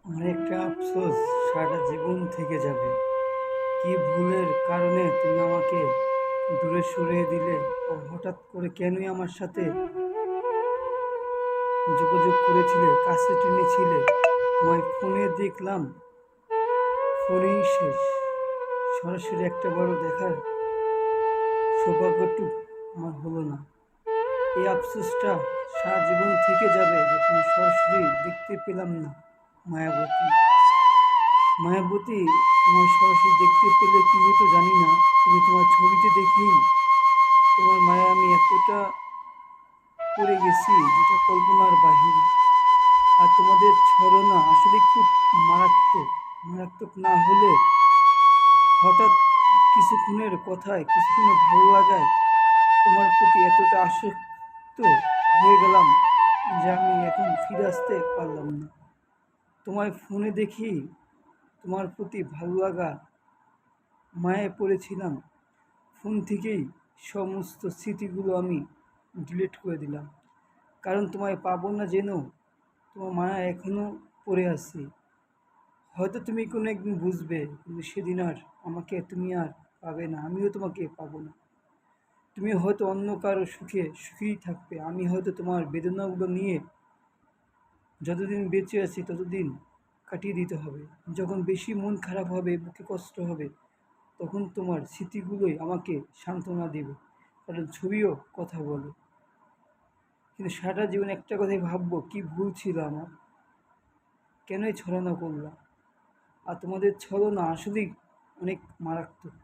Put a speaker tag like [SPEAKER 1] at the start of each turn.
[SPEAKER 1] আমার একটা আফসোস সারাটা জীবন থেকে যাবে। কি ভুলের কারণে তুমি আমাকে দূরে সরিয়ে দিলে? আর হঠাৎ করে কেনই আমার সাথে যোগাযোগ করেছিলে, কাছে টেনেছিলে? তোমায় ফোনে দেখলাম, ফোনেই শেষ। সরাসরি একটা বড় দেখার সৌভাগ্যটুক আমার হলো না। এই আফসোসটা সারা জীবন থেকে যাবে যে তোমার সরাসরি দেখতে পেলাম না। মায়াবতী, মায়াবতী, তোমার সরাসরি দেখতে পেলে কি হতো জানি না, কিন্তু তোমার ছবিতে দেখি তোমার মায়া আমি এতটা পড়ে গেছি যেটা কল্পনার বাহিরে। আর তোমাদের ছলনা আসলে খুব মারাত্মক। মারাত্মক না হলে হঠাৎ কিছুক্ষণের কথায়, কিছুক্ষণের ভালো লাগায় তোমার প্রতি এতটা আসক্ত হয়ে গেলাম যে আমি এখন ফিরে আসতে পারলাম না। তোমায় ফোনে দেখি তোমার প্রতি ভালো লাগা, মায়ায় পড়েছিলাম। ফোন থেকেই সমস্ত স্মৃতিগুলো আমি ডিলিট করে দিলাম, কারণ তোমায় পাবো না জেনেও তোমার মায়া এখনও পড়ে আছি। হয়তো তুমি কোনো একদিন বুঝবে, কিন্তু সেদিন আর আমাকে তুমি আর পাবে না, আমিও তোমাকে পাবো না। তুমি হয়তো অন্য কারো সুখে সুখেই থাকবে, আমি হয়তো তোমার বেদনাগুলো নিয়ে যতদিন বেঁচে আছি ততদিন কাটিয়ে দিতে হবে। যখন বেশি মন খারাপ হবে, বুকে কষ্ট হবে, তখন তোমার স্মৃতিগুলোই আমাকে সান্ত্বনা দেবে, কারণ ছবিও কথা বলে। কিন্তু সারাটা জীবন একটা কথাই ভাববো, কি ভুল ছিল আমার, কেনই ছলনা করলাম। আর তোমাদের ছলনা আসলেই অনেক মারাত্মক।